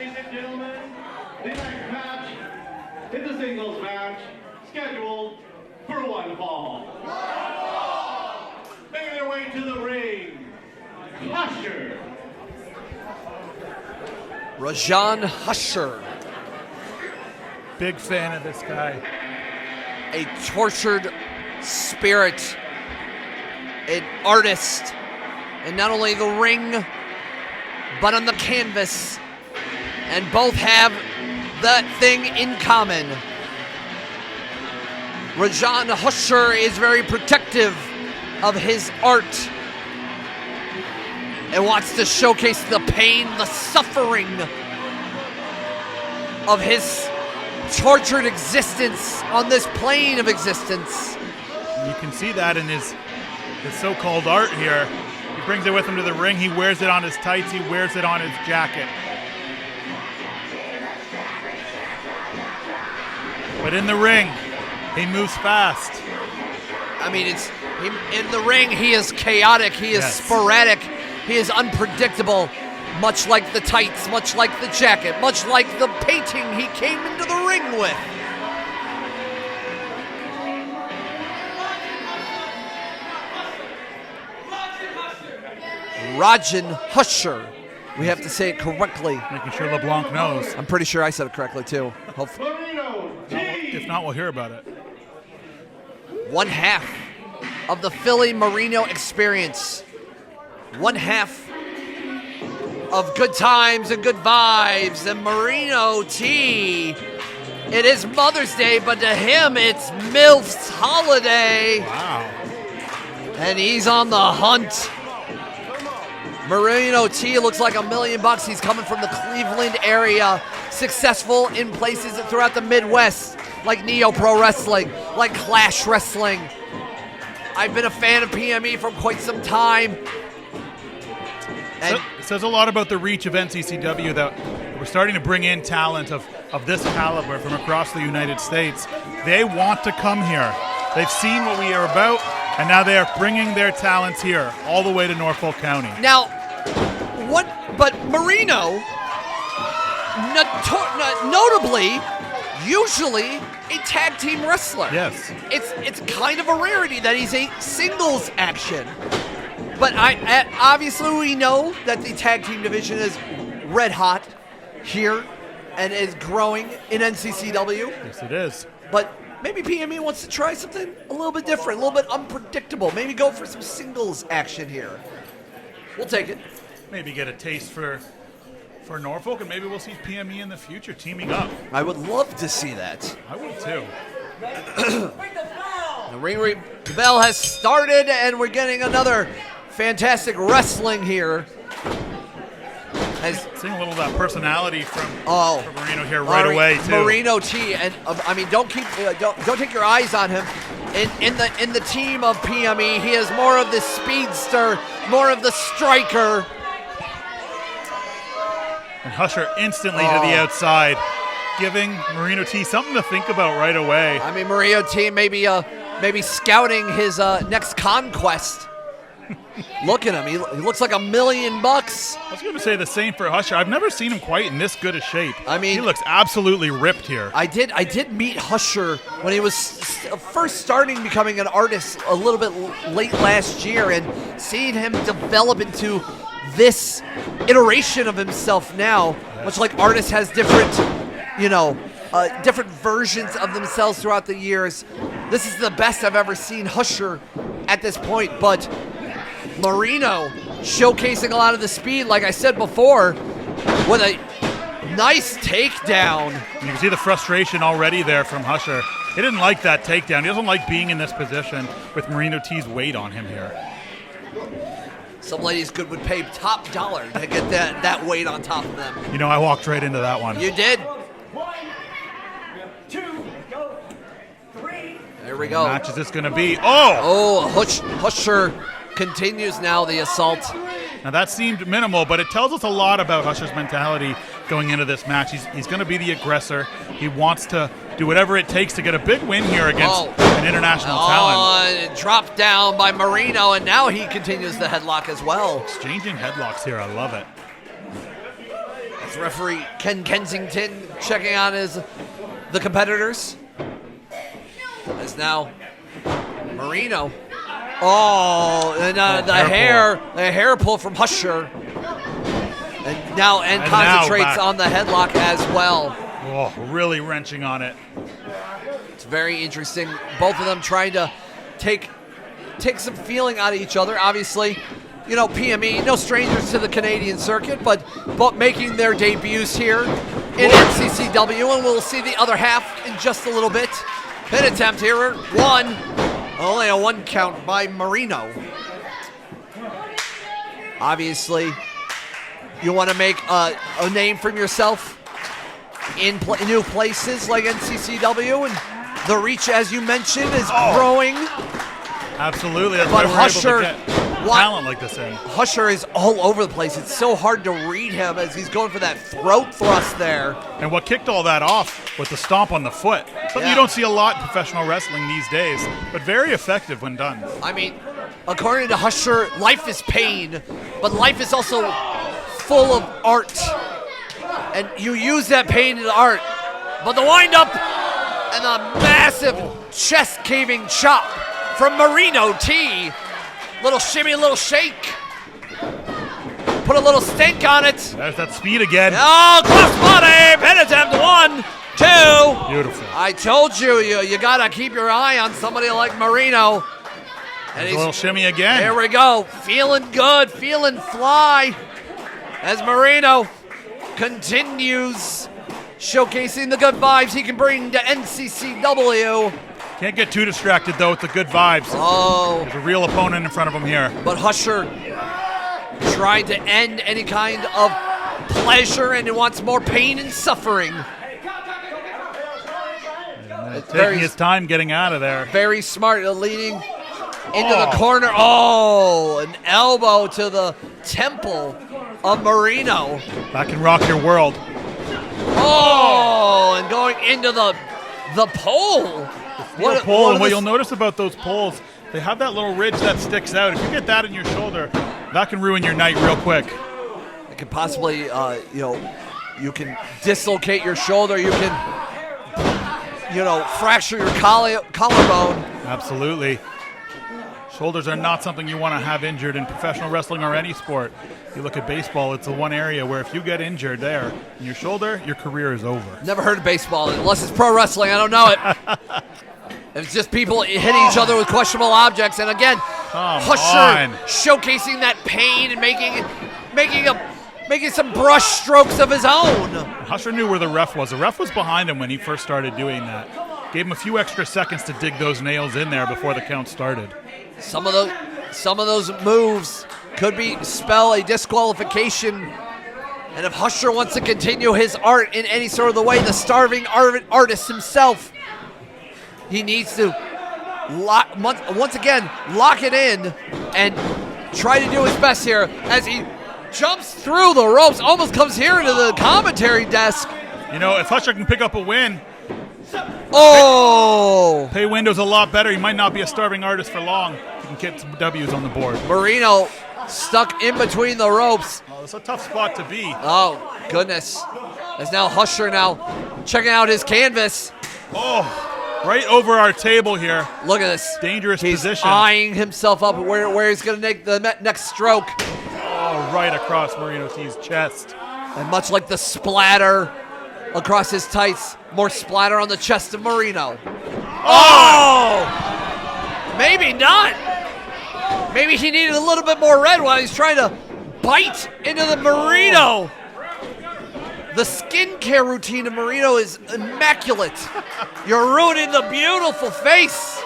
Ladies and gentlemen, the next match is a singles match scheduled for one fall. Making their way to the ring, Husher. Rajan Husher. Big fan of this guy. A tortured spirit, an artist, and not only the ring, but on the canvas. And both have that thing in common. Rajan Husher is very protective of his art and wants to showcase the pain, the suffering of his tortured existence on this plane of existence. You can see that in his so-called art here. He brings it with him to the ring. He wears it on his tights. He wears it on his jacket. But in the ring, he moves fast. I mean, in the ring, he is chaotic, he is sporadic, he is unpredictable, much like the tights, much like the jacket, much like the painting he came into the ring with. Rajan Husher. We have to say it correctly. Making sure LeBlanc knows. I'm pretty sure I said it correctly, too. Hopefully. Marino T. If not, we'll hear about it. One half of the Philly Marino experience. One half of good times and good vibes. And Marino T. It is Mother's Day, but to him, it's MILF's holiday. Wow. And he's on the hunt. Marino T looks like $1 million. He's coming from the Cleveland area, successful in places throughout the Midwest, like Neo Pro Wrestling, like Clash Wrestling. I've been a fan of PME for quite some time. And It says a lot about the reach of NCCW that we're starting to bring in talent of this caliber from across the United States. They want to come here. They've seen what we are about, and now they are bringing their talents here, all the way to Norfolk County. now, but Marino, notably, usually a tag team wrestler. Yes. It's kind of a rarity that he's a singles action. But obviously we know that the tag team division is red hot here and is growing in NCCW. Yes, it is. But maybe PME wants to try something a little bit different, a little bit unpredictable. Maybe go for some singles action here. We'll take it. Maybe get a taste for Norfolk, and maybe we'll see PME in the future teaming up. I would love to see that. I would too. The bell has started, and we're getting another fantastic wrestling here. Seeing a little of that personality from Marino here away too. Marino T, and don't take your eyes on him. In the team of PME, he is more of the speedster, more of the striker. And Husher instantly to the outside, giving Marino T something to think about right away. I mean, Marino T maybe scouting his next conquest. Look at him. He looks like $1 million. I was going to say the same for Husher. I've never seen him quite in this good a shape. I mean, he looks absolutely ripped here. I did meet Husher when he was first starting becoming an artist a little bit late last year, and seeing him develop into this iteration of himself now, much like artists has different, different versions of themselves throughout the years. This is the best I've ever seen Husher at this point, but Marino showcasing a lot of the speed, like I said before, with a nice takedown. You can see the frustration already there from Husher. He didn't like that takedown. He doesn't like being in this position with Marino T's weight on him here. Some ladies would pay top dollar to get that weight on top of them. You know, I walked right into that one. You did? 1, 2, go, 3. There we go. What match is this going to be? Oh! Husher continues now the assault. Now that seemed minimal, but it tells us a lot about Husher's mentality going into this match. He's going to be the aggressor. He wants to do whatever it takes to get a big win here against an international talent. Dropped down by Marino, and now he continues the headlock as well. Exchanging headlocks here. I love it. It's referee Ken Kensington checking on the competitors. As now Marino. Oh, and the hair pull from Husher. And now concentrates on the headlock as well. Oh, really wrenching on it. It's very interesting. Both of them trying to take some feeling out of each other. Obviously, you know, PME, no strangers to the Canadian circuit, but making their debuts here in NCCW, and we'll see the other half in just a little bit. Pin attempt here, only a 1 count by Marino. Obviously, you want to make a name for yourself in new places like NCCW, and the reach, as you mentioned, is growing. Absolutely, that's but why we're Husher, able to get talent like this in. Husher is all over the place. It's so hard to read him as he's going for that throat thrust there. And what kicked all that off was the stomp on the foot. Something you don't see a lot in professional wrestling these days, but very effective when done. I mean, according to Husher, life is pain, but life is also full of art. And you use that pain in art. But the wind-up and the massive chest-caving chop from Marino T. Little shimmy, little shake. Put a little stink on it. There's that speed again. Oh, cross body. Pin attempt. 1, 2. Beautiful. I told you, you got to keep your eye on somebody like Marino. And a little shimmy again. There we go. Feeling good, feeling fly. As Marino continues showcasing the good vibes he can bring to NCCW. Can't get too distracted, though, with the good vibes. Oh. There's a real opponent in front of him here. But Husher tried to end any kind of pleasure, and he wants more pain and suffering. Taking his time getting out of there. Very smart, leading into the corner. Oh, an elbow to the temple of Marino. That can rock your world. Oh, and going into the pole. What you'll notice about those poles, they have that little ridge that sticks out. If you get that in your shoulder, that can ruin your night real quick. It could possibly, you can dislocate your shoulder. You can, fracture your collarbone. Absolutely. Shoulders are not something you want to have injured in professional wrestling or any sport. You look at baseball, it's the one area where if you get injured there in your shoulder, your career is over. Never heard of baseball unless it's pro wrestling. I don't know it. It's just people hitting each other with questionable objects. And again, Husher showcasing that pain and making some brush strokes of his own. Husher knew where the ref was. The ref was behind him when he first started doing that. Gave him a few extra seconds to dig those nails in there before the count started. Some of those moves could spell a disqualification. And if Husher wants to continue his art in any sort of the way, the starving artist himself, he needs to once again lock it in and try to do his best here as he jumps through the ropes, almost comes here into the commentary desk. You know, if Husher can pick up a win, pay window's a lot better. He might not be a starving artist for long. He can get some W's on the board. Marino stuck in between the ropes. Oh, it's a tough spot to be. Oh, goodness. As now Husher checking out his canvas. Oh, right over our table here. Look at this. Dangerous he's position. Eyeing himself up where he's going to make the next stroke. Oh, right across Marino T's chest. And much like the splatter across his tights, more splatter on the chest of Marino. Oh! Maybe not. Maybe he needed a little bit more red while he's trying to bite into the Marino. The skincare routine of Marino is immaculate. You're ruining the beautiful face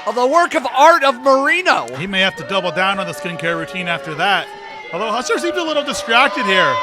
of the work of art of Marino. He may have to double down on the skincare routine after that. Although Husher seems a little distracted here.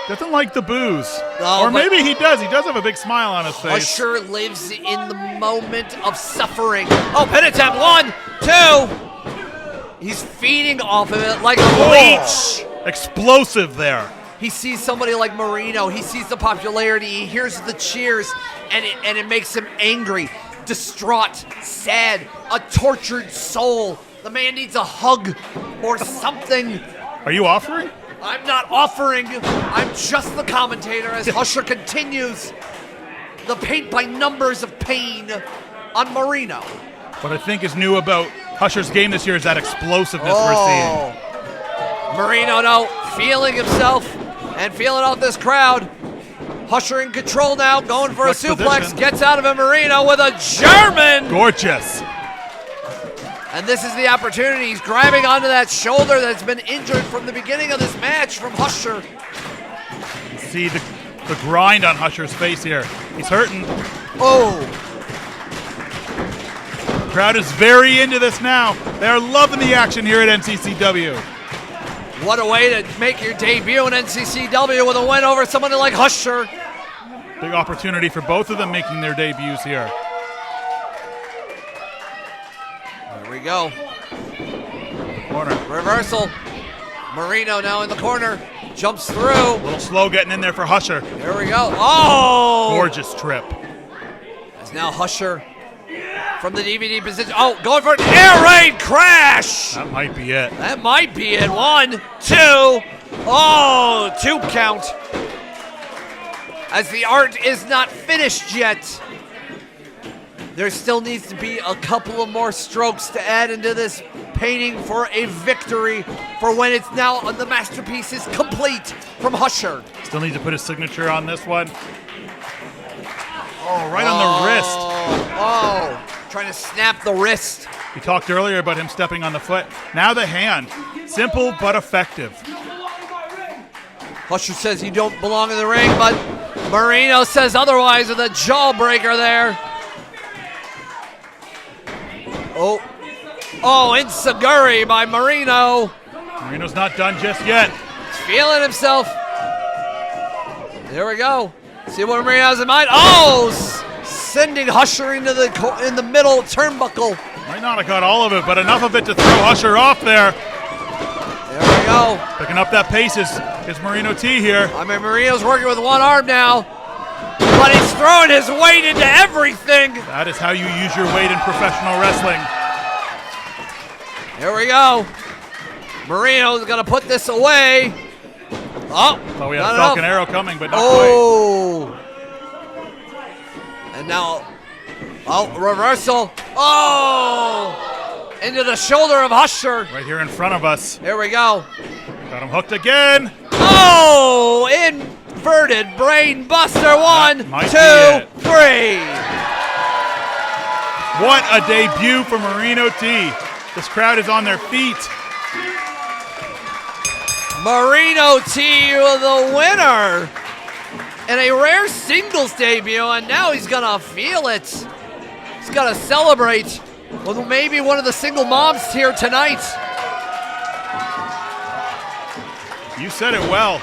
Doesn't like the booze. No, or maybe he does. He does have a big smile on his face. Husher lives in the moment of suffering. Oh, pin attempt. 1, 2. He's feeding off of it like a leech. Explosive there. He sees somebody like Marino. He sees the popularity. He hears the cheers, and it makes him angry, distraught, sad, a tortured soul. The man needs a hug or something. Are you offering? I'm not offering, I'm just the commentator as Husher continues the paint by numbers of pain on Marino. What I think is new about Husher's game this year is that explosiveness we're seeing. Marino now feeling himself and feeling out this crowd. Husher in control now, going for a suplex, position. gets out of it, Marino with a German! Gorgeous. And this is the opportunity. He's grabbing onto that shoulder that's been injured from the beginning of this match from Husher. See the grind on Husher's face here. He's hurting. Oh! The crowd is very into this now. They're loving the action here at NCCW. What a way to make your debut in NCCW with a win over somebody like Husher. Big opportunity for both of them making their debuts here. There we go. Corner. Reversal. Marino now in the corner. Jumps through. A little slow getting in there for Husher. There we go. Oh! Gorgeous trip. As now Husher from the DVD position. Oh, going for an air raid crash! That might be it. That might be it. 1, 2. Oh, 2 count. As the art is not finished yet. There still needs to be a couple of more strokes to add into this painting for a victory for when it's now the masterpiece is complete from Husher. Still needs to put his signature on this one. Oh, right on the wrist. Oh, trying to snap the wrist. We talked earlier about him stepping on the foot. Now the hand. Simple but effective. Husher says you don't belong in the ring, but Marino says otherwise with a jawbreaker there. Oh, Insaguri by Marino. Marino's not done just yet. He's feeling himself. There we go. See what Marino has in mind. Oh, sending Husher into in the middle turnbuckle. Might not have got all of it, but enough of it to throw Husher off there. There we go. Picking up that pace is Marino T here. I mean, Marino's working with one arm now, but he's throwing his weight into everything. That is how you use your weight in professional wrestling. Here we go. Marino's going to put this away. Oh, we had a Falcon Arrow coming, but not quite. Oh. And now, reversal. Oh, into the shoulder of Husher. Right here in front of us. Here we go. Got him hooked again. Oh, inverted brain buster. 1, 2, 3. What a debut for Marino T. This crowd is on their feet. Marino T, the winner in a rare singles debut, and now he's gonna feel it. He's gonna celebrate with maybe one of the single moms here tonight. You said it well.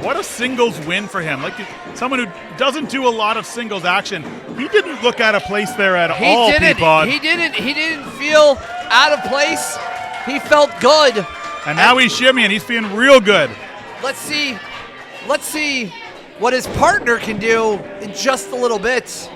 What a singles win for him. Like someone who doesn't do a lot of singles action. He didn't look out of place there at all, Peapod. He didn't feel out of place. He felt good. And now he's shimmying. He's feeling real good. Let's see what his partner can do in just a little bit.